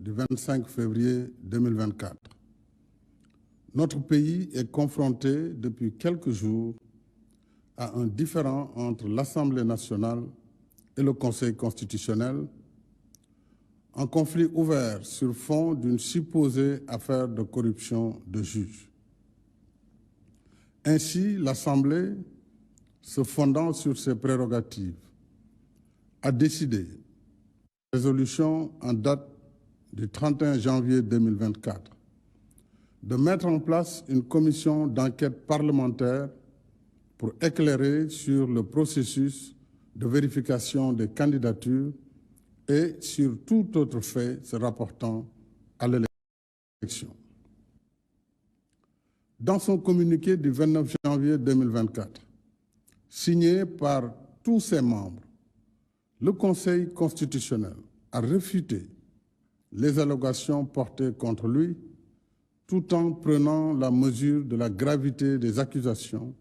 du 25 février 2024. Notre pays est confronté depuis quelques jours à un différend entre l'Assemblée nationale et le Conseil constitutionnel, un conflit ouvert sur fond d'une supposée affaire de corruption de juges. Ainsi, l'Assemblée, se fondant sur ses prérogatives, a décidé, résolution en date du 31 janvier 2024, de mettre en place une commission d'enquête parlementaire pour éclairer sur le processus de vérification des candidatures et sur tout autre fait se rapportant à l'élection. Dans son communiqué du 29 janvier 2024, signé par tous ses membres, le Conseil constitutionnel a réfuté les allégations portées contre lui tout en prenant la mesure de la gravité des accusations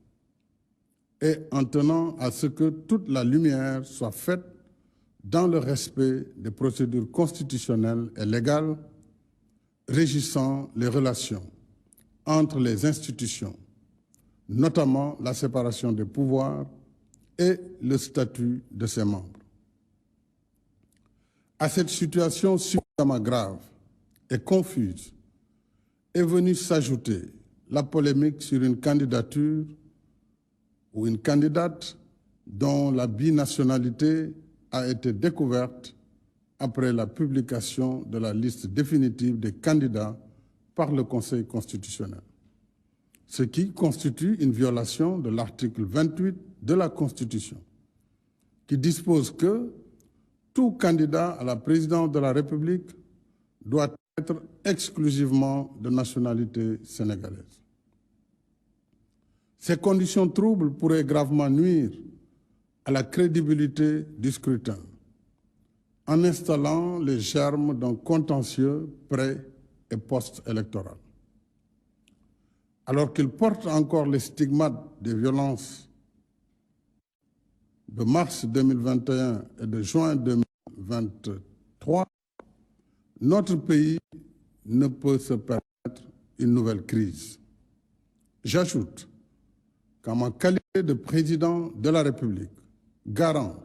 et en tenant à ce que toute la lumière soit faite dans le respect des procédures constitutionnelles et légales régissant les relations entre les institutions, notamment la séparation des pouvoirs et le statut de ses membres. À cette situation suffisamment grave et confuse est venue s'ajouter la polémique sur une candidature ou une candidate dont la binationalité a été découverte après la publication de la liste définitive des candidats par le Conseil constitutionnel, ce qui constitue une violation de l'article 28 de la Constitution, qui dispose que tout candidat à la présidence de la République doit être exclusivement de nationalité sénégalaise. Ces conditions troubles pourraient gravement nuire à la crédibilité du scrutin en installant les germes d'un contentieux pré- et post-électoral. Alors qu'il porte encore les stigmates des violences de mars 2021 et de juin 2023, notre pays ne peut se permettre une nouvelle crise. J'ajoute qu'en ma qualité de président de la République, garant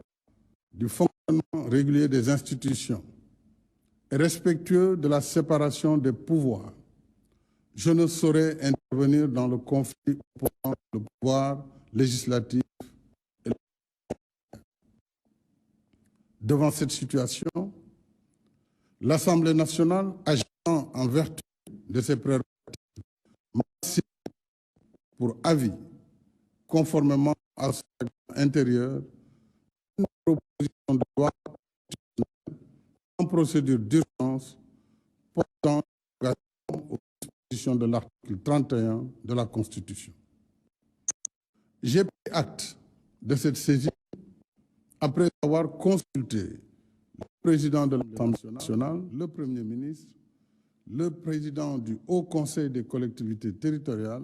du fonctionnement régulier des institutions et respectueux de la séparation des pouvoirs, je ne saurais intervenir dans le conflit opposant le pouvoir législatif et le pouvoir. Devant cette situation, l'Assemblée nationale, agissant en vertu de ses prérogatives, m'a signé pour avis, conformément à son règlement intérieur, une proposition de loi en procédure d'urgence portant aux dispositions de l'article 31 de la Constitution. J'ai pris acte de cette saisie après avoir consulté le président de l'Assemblée nationale, le Premier ministre, le président du Haut Conseil des collectivités territoriales,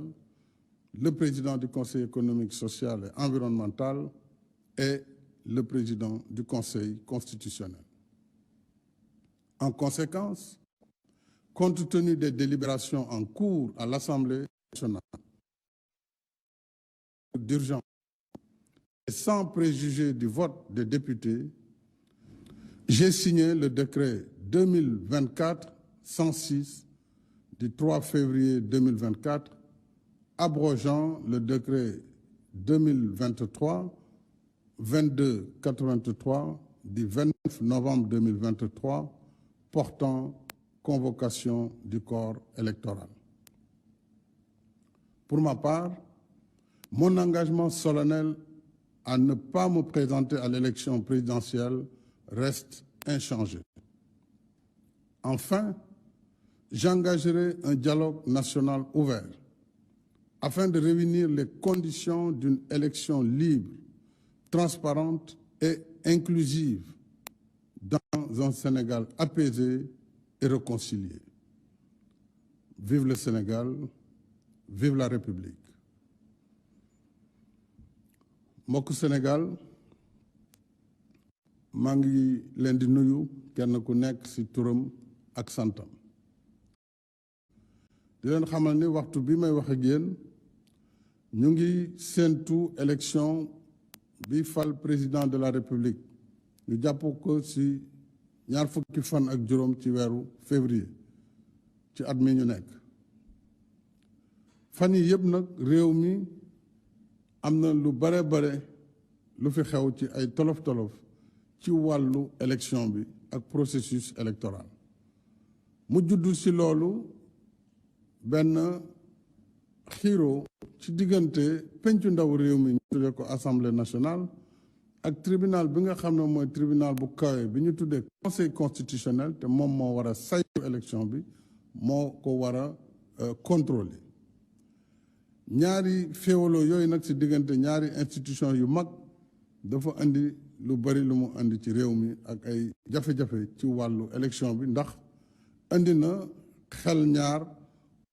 le président du Conseil économique, social et environnemental et le président du Conseil constitutionnel. En conséquence, compte tenu des délibérations en cours à l'Assemblée nationale d'urgence et sans préjuger du vote des députés, j'ai signé le décret 2024-106 du 3 février 2024 abrogeant le décret 2023-2283 du 29 novembre 2023 portant convocation du corps électoral. Pour ma part, mon engagement solennel à ne pas me présenter à l'élection présidentielle reste inchangé. Enfin, j'engagerai un dialogue national ouvert afin de réunir les conditions d'une élection libre, transparente et inclusive dans un Sénégal apaisé et réconcilié. Vive le Sénégal, vive la République. mbokku Sénégal maa ngi leen di nuyu kenn ku nekk ci turam ak santam di leen xamal ni waxtu bi may wax ak yéen ñu ngi séentu élection bi fal président de la république ñu jàpp ko ci ñaar fukki fan ak juróom ci weeru février ci at mi ñu nekk fan yi yëpp nag réew mi am na lu bare lu fi xew ci ay tolof-tolof ci wàllu élection bi ak processus électoral mu juddu ci loolu benn xiiro ci diggante pencu ndaw réew mi ñu tuddee ko assemblée nationale ak tribunal bi nga xam ne mooy tribunal bu kawe bi ñu tuddee conseil constitutionnel te moom moo war a saytu élection bi moo ko war a contrôler ñaari féewaloo yooyu nag ci diggante ñaari institution yu mag dafa indi lu bari lu mu indi ci réew mi ak ay jafe-jafe ci wàllu élection bi ndax indi na xel ñaar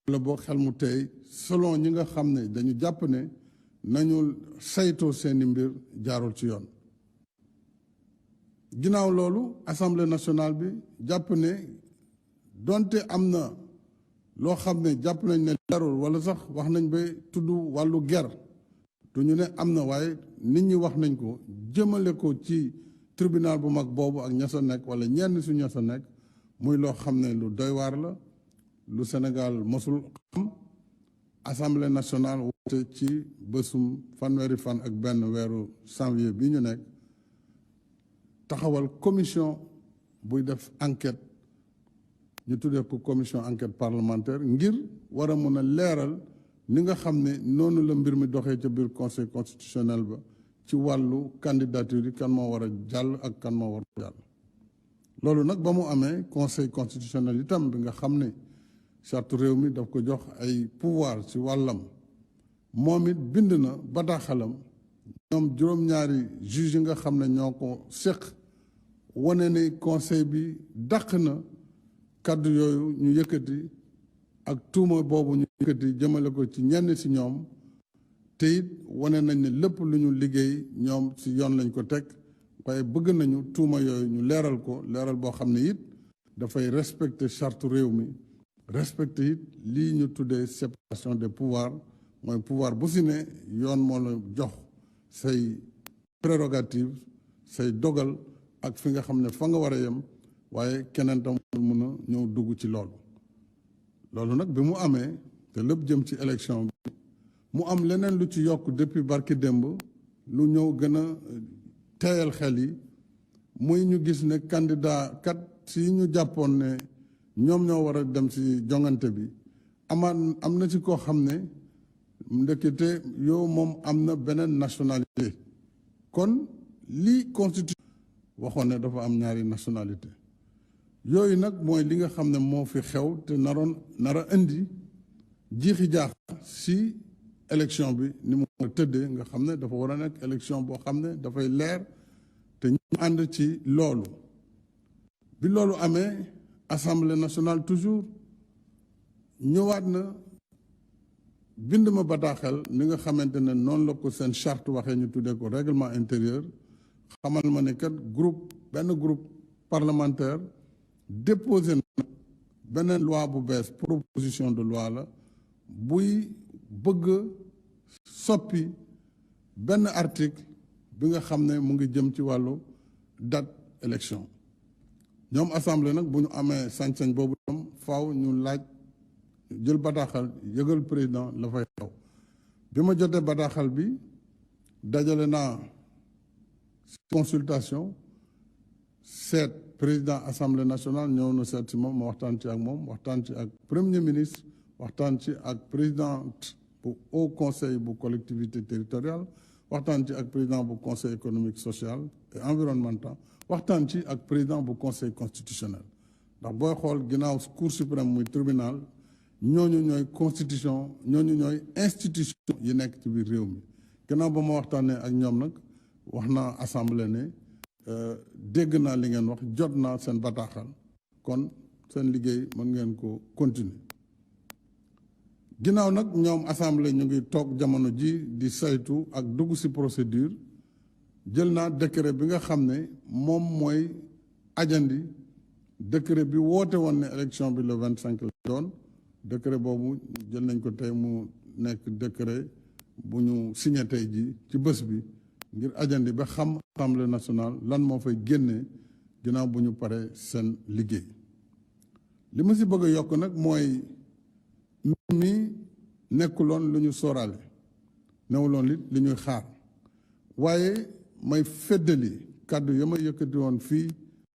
wala boo xel mu tey selon ñi nga xam ne dañu jàpp ne nañu saytoo seeni mbir jaarul ci yoon ginnaaw loolu assemblée nationale bi jàpp ne donte am na loo xam ne jàpp nañ ne leerul wala sax wax nañ ba tudd wàllu ger du ñu ne am na waaye nit ñi wax nañ ko jëmale ko ci tribunal bu mag boobu ak ña sa nekk wala ñenn su ña sa nekk muy loo xam ne lu doy waar la lu Sénégal mosul xam assemblée nationale woote ci bésum fanweeri fan ak benn weeru janvier bi ñu nekk taxawal commission buy def enquête ñu tuddee ko commission enquête parlementaire ngir war a mën a leeral ni nga xam ne noonu la mbir mi doxee ca biir conseil constitutionnel ba ci wàllu candidature yi kan moo war a jàll ak kan moo war a jàll loolu nag ba mu amee conseil constitutionnel itam bi nga xam ne charte réew mi daf ko jox ay pouvoir ci wàllam moom it bind na bataaxalam ñoom juróom-ñaari juge yi nga xam ne ñoo ko séq wane ne conseil bi dàq na kàddu yooyu ñu yëkkati ak tuuma boobu ñu yëkkati jëmale ko ci ñenn ci ñoom te it wane nañ ne lépp lu ñu liggéey ñoom ci yoon lañ ko teg waaye bëgg nañu tuuma yooyu ñu leeral ko leeral boo xam ne it dafay respecter charte réew mi respecter it lii ñu tuddee séparation des pouvoirs mooy pouvoir bu si ne yoon moo la jox say prérogative say dogal ak fi nga xam ne fa nga war a yem waaye keneen tam mën a ñëw dugg ci loolu nag bi mu amee te lépp jëm ci élection bi mu am leneen lu ci yokk depuis barki démb lu ñëw gën a teeyal xel yi muy ñu gis ne candidat kat si ñu jàppoon ne ñoom ñoo war a dem ci jongante bi am na ci koo xam ne ndekete yow moom am na beneen nationalité kon lii constitution waxoon ne dafa am ñaari nationalité yooyu nag mooy li nga xam ne moo fi xew te nara indi jiixi jaax si élection bi ni mu tëddee nga xam ne dafa war a nekk élection boo xam ne dafay leer te ñu ànd ci loolu bi loolu amee assemblée nationale toujours ñëwaat na bind ma bataaxel ni nga xamante ne noonu la ko seen charte waxee ñu tuddee ko règlement intérieur xamal ma ne kat benn groupe parlementaire déposé na beneen loi bu bees proposition de loi la buy bëgg soppi benn article bi nga xam ne mu ngi jëm ci wàllu date élection ñoom assemblée nag bu ñu amee sañ-sañ boobu tam faaw ñu laaj jël bataaxal yëgal président la fay xew bi ma jotee bataaxal bi dajale naa consultation seet président assemblée nationale ñëw na seet si moom ma waxtaan ci ak moom waxtaan ci ak premier ministre waxtaan ci ak présidente bu haut conseil bu collectivité territoriale waxtaan ci ak président bu conseil économique social et environnemental waxtaan ci ak président bu conseil constitutionnel ndax booy xool ginnaaw cour suprême muy tribunal ñooñu ñooy constitution ñooñu ñooy institution yi nekk ci biir réew mi ginnaaw ba ma waxtaanee ak ñoom nag wax naa assemblée ne dégg naa li ngeen wax jot naa seen bataaxal kon seen liggéey mën ngeen ko continuer ginnaaw nag ñoom assemblée ñu ngi toog jamono ji di saytu ak dugg ci procédure jël naa décret bi nga xam ne moom mooy ajandi décret bi woote woon ne élection bi le 25 la doon décret boobu jël nañ ko tey mu nekk décret bu ñu signé tey ji ci bés bi ngir ajandi ba xam assemblée nationale lan moo fay génnee ginnaaw bu ñu paree seen liggéey. li ma si bëgg a yokk nag mooy mbir mi nekkuloon lu ñu sóoraale newuloon li ñuy xaar waaye may feddali kàddu ya ma yëkkati woon fii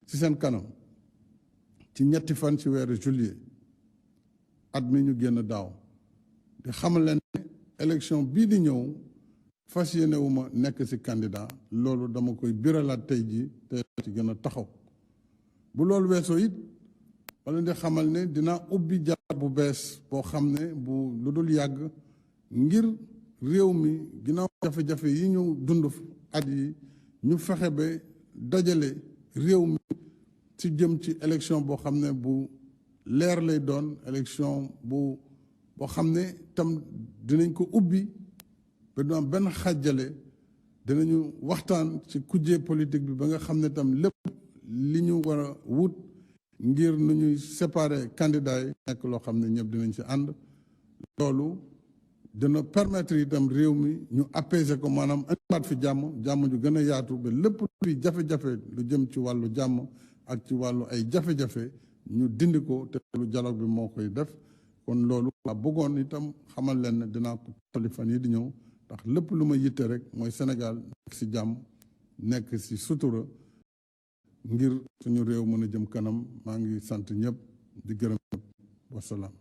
ci seen kanam ci ñetti fan ci weeru juillet at mi ñu génn daaw di xamal leen ne élection bii di ñëw fas yéene wu ma nekk ci candidat loolu dama koy biralaat tey ji te ci gën a taxaw bu loolu weesoo it wala di xamal ne dinaa ubbi jaar bu bees boo xam ne bu lu dul yàgg ngir réew mi ginnaaw jafe-jafe yi ñu dund at yi ñu fexe ba dajale réew mi ci jëm ci élection boo xam ne bu leer lay doon élection boo xam ne tam dinañ ko ubbi ba du am benn xàjjale dinañu waxtaan ci kujje politique bi ba nga xam ne tam lépp li ñu war a wut ngir nu ñuy séparer candidats yi nekk loo xam ne ñëpp dinañ ci ànd loolu dina permettre itam réew mi ñu apaiser ko maanaam indiwaat fi jàmm ju gën a yaatu ba lépp luy jafe-jafe lu jëm ci wàllu jàmm ak ci wàllu ay jafe-jafe ñu dindi ko te lu dialogue bi moo koy def kon loolu waa bëggoon itam xamal leen ne dinaa ko tolli fan yi di ñëw ndax lépp lu ma yitte rek mooy Sénégal nekk ci jàmm nekk ci sutura ngir suñu réew mën a jëm kanam maa ngi sant ñëpp di gërëm ñëpp wasalaam